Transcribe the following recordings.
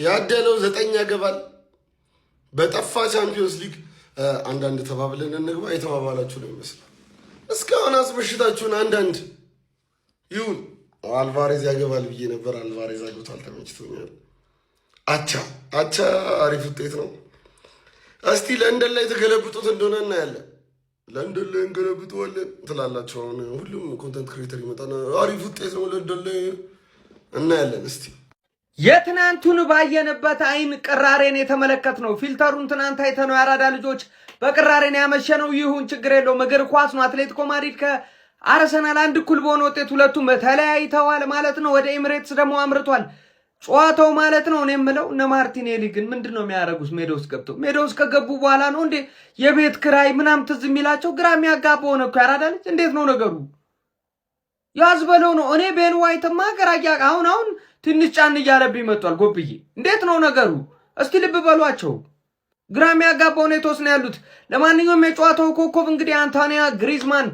ያደለው 9 ያገባል በጠፋ ቻምፒዮንስ ሊግ አንዳንድ ተባብለን እንግባ የተባባላችሁ ነው ይመስላል። እስካሁን አስበሽታችሁን አንዳንድ ይሁን። አልቫሬዝ ያገባል ብዬ ነበር። አልቫሬዝ አግብቷል፣ ተመችቶኛል። አቻ አሪፍ ውጤት ነው። እስቲ ለንደን ላይ ተገለብጡት እንደሆነ እናያለን። ለንደን ላይ እንገለብጠዋለን ትላላችሁ። አሁን ሁሉም ኮንተንት ክሬተር ይመጣና አሪፍ ውጤት ነው ለንደን ላይ እናያለን። እስቲ የትናንቱን ባየንበት አይን ቅራሬን የተመለከት ነው። ፊልተሩን ትናንት አይተነው ያራዳ ልጆች በቅራሬን ያመሸነው ይሁን ችግር የለውም። እግር ኳስ ነው። አትሌቲኮ ማድሪድ ከአርሰናል 1-1 በሆነ ውጤት ሁለቱም ተለያይተዋል ማለት ነው። ወደ ኤሚሬትስ ደግሞ አምርቷል ጨዋታው ማለት ነው። እኔ የምለው እነ ማርቲኔሊ ግን ምንድነው የሚያደርጉት? ሜዳ ውስጥ ገብተው ሜዳ ውስጥ ከገቡ በኋላ ነው እንዴ የቤት ክራይ ምናምን ትዝ የሚላቸው? ግራ የሚያጋባው ነው እኮ ያራዳ ልጅ። እንዴት ነው ነገሩ? ያዝበለው ነው። እኔ ቤን ዋይትማ ገራያ አሁን ትንሽ ጫን እያለብኝ መጥቷል። ጎብዬ እንዴት ነው ነገሩ? እስኪ ልብ በሏቸው። ግራ የሚያጋባው ሁኔታዎች ነው ያሉት። ለማንኛውም የጨዋታው ኮከብ እንግዲህ አንቶኒዮ ግሪዝማን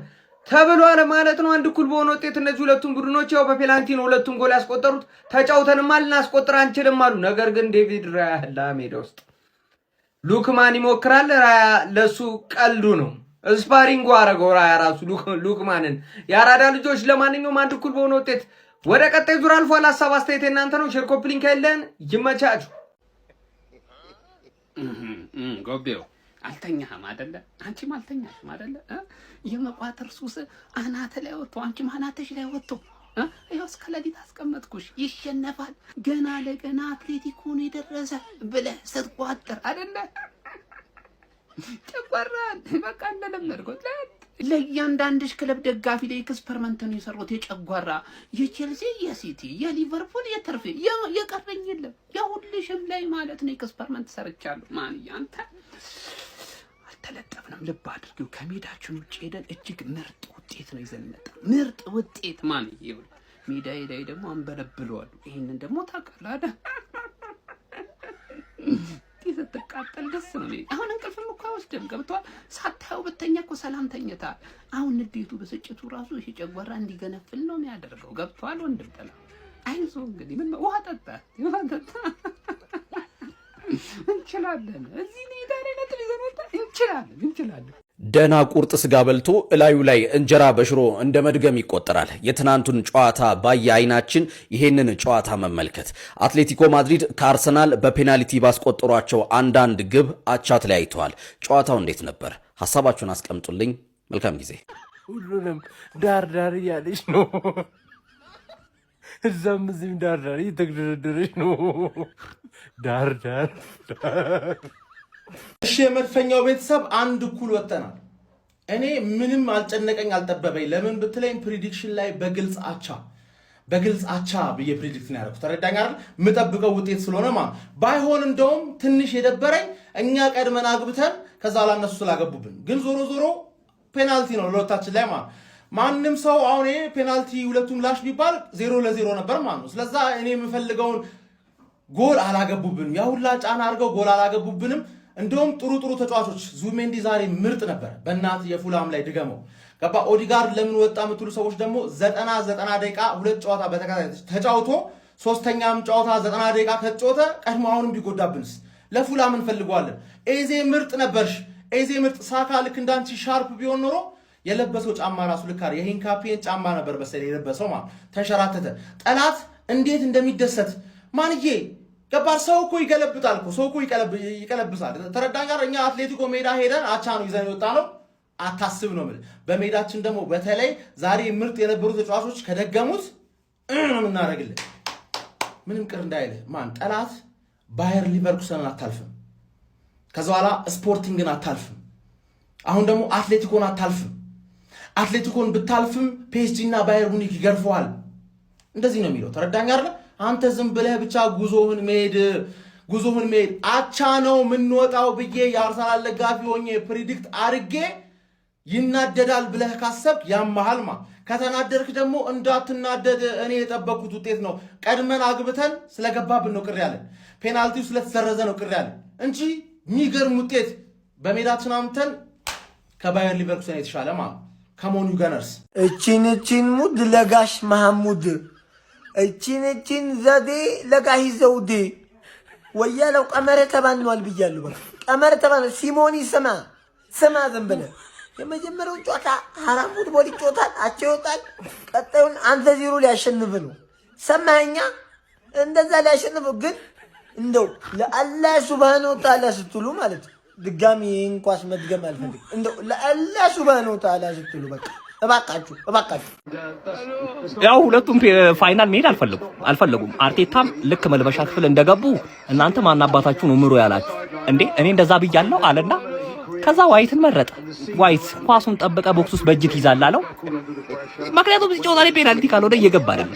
ተብሏል ማለት ነው። 1-1 በሆነ ውጤት እነዚህ ሁለቱም ቡድኖች ያው በፔናልቲ ነው ሁለቱም ጎል ያስቆጠሩት። ተጫውተንማል ልናስቆጥር አንችልም አሉ። ነገር ግን ዴቪድ ራያ ሜዳ ውስጥ ሉክማን ይሞክራል። ራያ ለሱ ቀልዱ ነው። ስፓሪንጉ አረገው ራያ ራሱ ሉክማንን። የአራዳ ልጆች ለማንኛውም 1-1 በሆነ ውጤት ወደ ቀጣይ ዙር አልፏል። ሀሳብ አስተያየት እናንተ ነው። ሼር ኮፒ ሊንክ አይለን ይመቻችሁ። ጎቤው አልተኛህም አይደለ? አንቺም አልተኛሽም አይደለ? የመቋጠር ሱስ አናተ ላይ ወጥቶ አንቺም አናተሽ ላይ ወጥቶ ይኸው እስከ ሌሊት አስቀመጥኩሽ። ይሸነፋል ገና ለገና አትሌቲኮን የደረሰ ብለህ ስትቋጠር አይደለ? ጨጓራን በቃ እንደለመድኩት ለእያንዳንድሽ ክለብ ደጋፊ ላይ ኤክስፐሪመንት ነው የሰሩት። የጨጓራ የቼልሲ፣ የሲቲ፣ የሊቨርፑል፣ የተርፌ የቀረኝ የለም። የሁልሽም ላይ ማለት ነው ኤክስፐሪመንት ሰርቻለሁ። ማን ያንተ አልተለጠፍንም። ልብ አድርጊው። ከሜዳችን ውጭ ሄደን እጅግ ምርጥ ውጤት ነው ይዘን መጣ። ምርጥ ውጤት ማን ይሁን። ሜዳ ላይ ደግሞ አንበለብለዋል። ይሄንን ደግሞ ታውቃለህ አይደል? ስትቃጠል ደስ ነው። አሁን እንቅልፍም እኮ አይወስድም። ገብቷል። ሳታየው ብተኛ እኮ ሰላም ተኝታል። አሁን ንዴቱ በስጭቱ ራሱ ይሄ ጨጓራ እንዲገነፍል ነው የሚያደርገው። ገብቷል። ወንድም ጥላ አይዞህ እንግዲህ ምን ውሃ ጠጣ እንችላለን። እዚህ ሜዳ ላይ ነጥብ ይዘን ወጣን። እንችላለን። ደና ቁርጥ ስጋ በልቶ እላዩ ላይ እንጀራ በሽሮ እንደ መድገም ይቆጠራል። የትናንቱን ጨዋታ ባየ አይናችን ይሄንን ጨዋታ መመልከት። አትሌቲኮ ማድሪድ ከአርሰናል በፔናልቲ ባስቆጠሯቸው አንዳንድ ግብ አቻ ተለያይተዋል። ጨዋታው እንዴት ነበር? ሐሳባችሁን አስቀምጡልኝ። መልካም ጊዜ። ሁሉንም ዳር እያለች ነው፣ እዛም እዚህም ዳር እየተግደረደረች ነው። ዳር እሺ የመድፈኛው ቤተሰብ 1-1 ወጥተናል። እኔ ምንም አልጨነቀኝ አልጠበበኝ። ለምን ብትለኝ ፕሪዲክሽን ላይ በግልጽ አቻ ብዬ ፕሪዲክት ነው ያደረኩት። ተረዳኝ አይደል? የምጠብቀው ውጤት ስለሆነ ባይሆን እንደውም ትንሽ የደበረኝ እኛ ቀድመን አግብተን ከዛ ላ እነሱ ስላገቡብን፣ ግን ዞሮ ፔናልቲ ነው ለሁለታችን ላይ ማንም ሰው አሁን ፔናልቲ ሁለቱም ላሽ ቢባል 0-0 ነበር ማለት ነው። ስለዛ እኔ የምፈልገውን ጎል አላገቡብንም። ያ ሁላ ጫና አድርገው ጎል አላገቡብንም። እንደውም ጥሩ ተጫዋቾች ዙሜንዲ ዛሬ ምርጥ ነበር። በእናት የፉላም ላይ ድገመው ገባ። ኦዲጋርድ ለምን ወጣ የምትሉ ሰዎች ደግሞ 90 ደቂቃ ሁለት ጨዋታ በተከታታይ ተጫውቶ ሶስተኛም ጨዋታ 90 ደቂቃ ከተጫወተ ቀድሞ አሁንም ቢጎዳብንስ? ለፉላም እንፈልገዋለን። ኤዜ ምርጥ ነበርሽ። ኤዜ ምርጥ። ሳካ ልክ እንዳንቺ ሻርፕ ቢሆን ኖሮ የለበሰው ጫማ ራሱ ልክ አይደል? የሂንካፒን ጫማ ነበር መሰለኝ የለበሰው ተንሸራተተ። ጠላት እንዴት እንደሚደሰት ማንዬ ገባር። ሰው እኮ ይገለብጣል እኮ፣ ሰው እኮ ይቀለብሳል። ተረዳኝ ጋር እኛ አትሌቲኮ ሜዳ ሄደን አቻ ነው ይዘን የወጣ ነው። አታስብ ነው የምልህ። በሜዳችን ደግሞ በተለይ ዛሬ ምርጥ የነበሩ ተጫዋቾች ከደገሙት ነው የምናደርግልህ። ምንም ቅር እንዳይልህ ጠላት ባየር ሊቨርኩሰንን አታልፍም። ከዛ በኋላ ስፖርቲንግን አታልፍም። አሁን ደግሞ አትሌቲኮን አታልፍም። አትሌቲኮን ብታልፍም ፒኤስጂ እና ባየር ሙኒክ ይገርፈዋል። እንደዚህ ነው የሚለው። ተረዳኝ አይደል? አንተ ዝም ብለህ ብቻ ጉዞህን መሄድ አቻ ነው የምንወጣው ብዬ የአርሰናል ደጋፊ ሆኜ ፕሪዲክት አድርጌ ይናደዳል ብለህ ካሰብክ ያመሃል። ከተናደርክ ደግሞ እንዳትናደድ። እኔ የጠበኩት ውጤት ነው። ቀድመን አግብተን ስለገባብን ነው ቅር ያለን። ፔናልቲው ስለተሰረዘ ነው ቅር ያለን እንጂ የሚገርም ውጤት በሜዳችን አምተን ከባየር ሊቨርኩሰን የተሻለ ከሞኑ ገነርስ እቺን ሙድ ለጋሽ መሐሙድ እቺን ዘዴ ለጋሂ ዘውዴ ወያለው ቀመረ ተባንኗል ብያለሁ። በቃ ቀመረ ተባንኗል። ሲሞኒ ስማ ዝም ብለህ የመጀመሪያው ጨዋታ ሐራም ፉትቦል ይጫወታል፣ አቻ ይወጣል። ቀጣዩን 1-0 ሊያሸንፍ ነው። ሰማኸኛ? እንደዛ ሊያሸንፍ ግን እንደው ለአላህ ሱብሃነሁ ወተዓላ ስትሉ ማለት ድጋሚ ይህን ኳስ መድገም አልፈልግም። እንደው ለአላህ ሱብሃነሁ ወተዓላ ስትሉ በቃ እባካችሁ ያው ሁለቱም ፋይናል መሄድ አልፈለጉም። አርቴታም ልክ መልበሻ ክፍል እንደገቡ እናንተ ማናባታችሁ ነው ምሮ ያላችሁ እንዴ? እኔ እንደዛ ብያለሁ አለና ከዛ ዋይትን መረጠ። ዋይት ኳሱን ጠበቀ፣ ቦክስ ውስጥ በእጅ ይዛል አለው። ምክንያቱም እዚህ ጨዋታ ላይ ፔናልቲ ካልሆነ እየገባ አይደለም።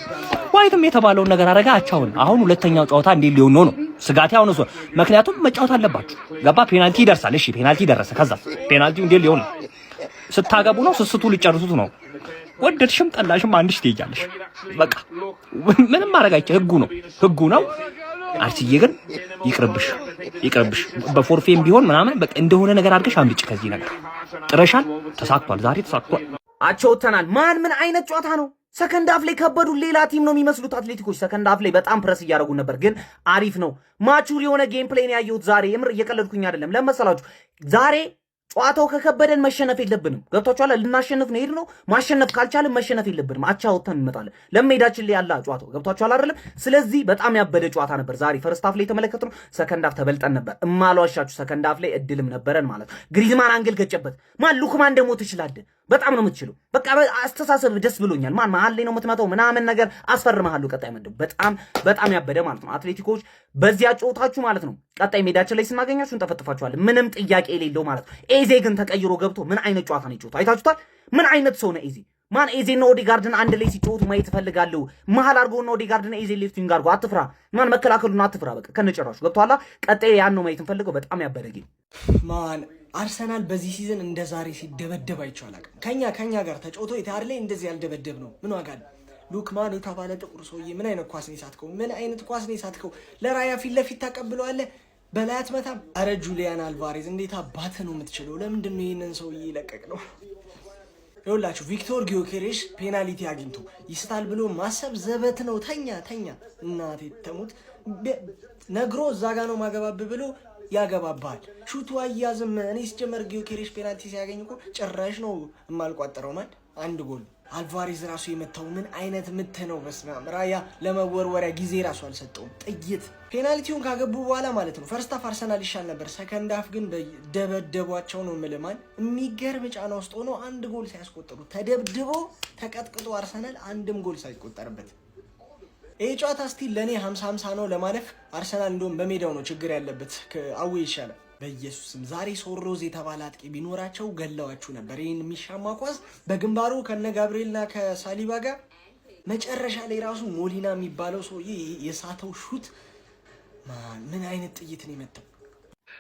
ዋይትም የተባለውን ነገር አረጋ። አቻውን አሁን ሁለተኛው ጨዋታ እንዴት ሊሆን ነው ስጋቴ አሁን እሱ። ምክንያቱም መጫወት አለባችሁ። ገባ? ፔናልቲ ይደርሳል። እሺ ፔናልቲ ደረሰ። ከዛ ፔናልቲው እንዴት ሊሆን ነው? ስታገቡ ነው ስስቱ ሊጨርሱት ነው። ወደድሽም ጠላሽም አንድሽ ትይያለሽ። በቃ ምንም ማድረግ አይቻልም። ህጉ ነው። አርሲዬ ግን ይቅርብሽ። በፎርፌም ቢሆን ምናምን በቃ እንደሆነ ነገር አድርገሽ አምልጭ ከዚህ ነገር። ጥረሻል፣ ተሳክቷል። ዛሬ ተሳክቷል። አቸውተናል። ምን አይነት ጨዋታ ነው? ሰከንድ አፍ ላይ ከበዱ። ሌላ ቲም ነው የሚመስሉት አትሌቲኮች። ሰከንድ አፍ ላይ በጣም ፕረስ እያደረጉ ነበር፣ ግን አሪፍ ነው። ማቹር የሆነ ጌም ፕሌይ ነው ያየሁት ዛሬ። የምር እየቀለድኩኝ አይደለም። ለመሰላችሁ ዛሬ ጨዋታው ከከበደን መሸነፍ የለብንም። ገብታችኋል? ልናሸንፍ ነው ሄድ ነው። ማሸነፍ ካልቻለን መሸነፍ የለብንም። አቻ ወጥተን እንመጣለን። ለሜዳችን ላይ ያለ ጨዋታው ገብታችኋል አይደለም? ስለዚህ በጣም ያበደ ጨዋታ ነበር ዛሬ። ፈርስት ሃፍ ላይ የተመለከትነው ሰከንድ ሃፍ ተበልጠን ነበር። እማሏሻችሁ ሰከንድ ሃፍ ላይ እድልም ነበረን ማለት ነው። ግሪዝማን አንግል ገጨበት። ሉክማን ደግሞ ትችላለህ። በጣም ነው የምትችለው። በቃ አስተሳሰብ ደስ ብሎኛል። መሀል ላይ ነው የምትመጣው ምናምን ነገር አስፈርመሃለሁ። ቀጣይ ምንድነው በጣም ያበደ ማለት ነው። አትሌቲኮች በዚያ ጨዋታችሁ ማለት ነው ቀጣይ ሜዳችን ላይ ስናገኛችሁ እንጠፈጥፋችኋለን። ምንም ጥያቄ የሌለው ማለት ነው። ኤዜ ግን ተቀይሮ ገብቶ ምን አይነት ጨዋታ ነው የጨዋታው? አይታችሁታል? ምን አይነት ሰው ነው ኤዜ? ኤዜና ኦዴጋርድን አንድ ላይ ሲጫወቱ ማየት እፈልጋለሁ። መሀል አድርጎና ኦዴጋርድን ኤዜ ሌፍቲንግ አድርጎ አትፍራ። መከላከሉን አትፍራ። በቃ ከነጨራሹ ገብቶሃል? ቀጣይ ያን ነው ማየት እንፈልገው። በጣም ያበደ ጌም አርሰናል በዚህ ሲዝን እንደ ዛሬ ሲደበደብ አይቼው አላውቅም። ከኛ ጋር ተጫውቶ የታር ላይ እንደዚህ ያልደበደብ ነው ምን ዋጋ አለ? ሉክማን የተባለ ጥቁር ሰውዬ ምን አይነት ኳስ ነው የሳትከው? ለራያ ፊት ለፊት ታቀብለዋለህ፣ በላይ አትመታም። አረ ጁሊያን አልቫሬዝ እንዴት አባተ ነው የምትችለው? ለምንድን ነው ይህንን ሰውዬ ለቀቅ ነው? ይኸውላችሁ ቪክቶር ጊዮኬሬሽ ፔናልቲ አግኝቶ ይስታል ብሎ ማሰብ ዘበት ነው። ተኛ እናቴ ተሙት ነግሮ እዛ ጋ ነው ማገባብ ብሎ ያገባባል። ሹቱ አያዝም። እኔ ሲጀመር ጊዮኬሬሽ ፔናልቲ ሲያገኝ እኮ ጭራሽ ነው የማልቋጠረው። አንድ ጎል አልቫሬዝ ራሱ የመታው ምን አይነት ምት ነው? በስመ አብ። ራያ ለመወርወሪያ ጊዜ ራሱ አልሰጠውም። ጥይት ፔናልቲውን ካገቡ በኋላ ማለት ነው ፈርስት ሃፍ አርሰናል ይሻል ነበር። ሰከንድ ሃፍ ግን ደበደቧቸው ነው የምልህ። የሚገርም ጫና ውስጥ ሆኖ አንድ ጎል ሲያስቆጥሩ ተደብድቦ ተቀጥቅጦ አርሰናል አንድም ጎል ሳይቆጠርበት ይሄ ጨዋታ ስቲል ለኔ 50-50 ነው ለማለፍ። አርሰናል እንደውም በሜዳው ነው ችግር ያለበት። አዌ ይሻላል። በኢየሱስም ዛሬ ሶሮዝ የተባለ አጥቂ ቢኖራቸው ገለዋችሁ ነበር። ይሄን የሚሻማ ኳስ በግንባሩ ከነ ጋብሪኤልና ከሳሊባ ጋር መጨረሻ ላይ ራሱ ሞሊና የሚባለው ሰውዬ የሳተው ሹት ምን አይነት ጥይት ነው የመታው?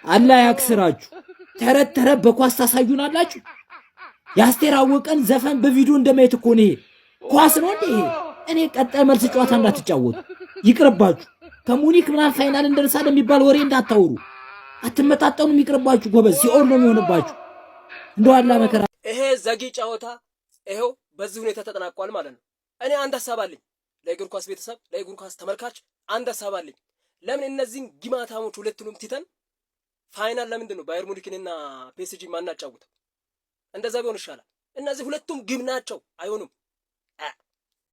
አላህ ያክስራችሁ። ተረት በኳስ ታሳዩናላችሁ። የአስቴር አወቀን ዘፈን በቪዲዮ እንደማየት እኮ ነው። ይሄ ኳስ ነው እንዴ? እኔ ቀጣይ መልስ ጨዋታ እንዳትጫወቱ ይቅርባችሁ። ከሙኒክ ምናምን ፋይናል እንደርሳለን የሚባል ወሬ እንዳታወሩ። አትመጣጣኑም፣ ይቅርባችሁ። ጎበዝ ሲኦል ነው የሚሆንባችሁ። እንደው አላ መከራ። ይሄ ዘጊ ጨዋታ ይሄው በዚህ ሁኔታ ተጠናቋል ማለት ነው። እኔ አንድ ሐሳብ አለኝ ለእግር ኳስ ቤተሰብ፣ ለእግር ኳስ ተመልካች አንድ ሐሳብ አለኝ። ለምን እነዚህን ግማታሞች ሁለቱንም ትተን ፋይናል ለምንድን ነው ባየር ሙኒክንና ፒኤስጂ ማናጫውተው? እንደዛ ቢሆን ይሻላል። እነዚህ ሁለቱም ግብ ናቸው፣ አይሆኑም።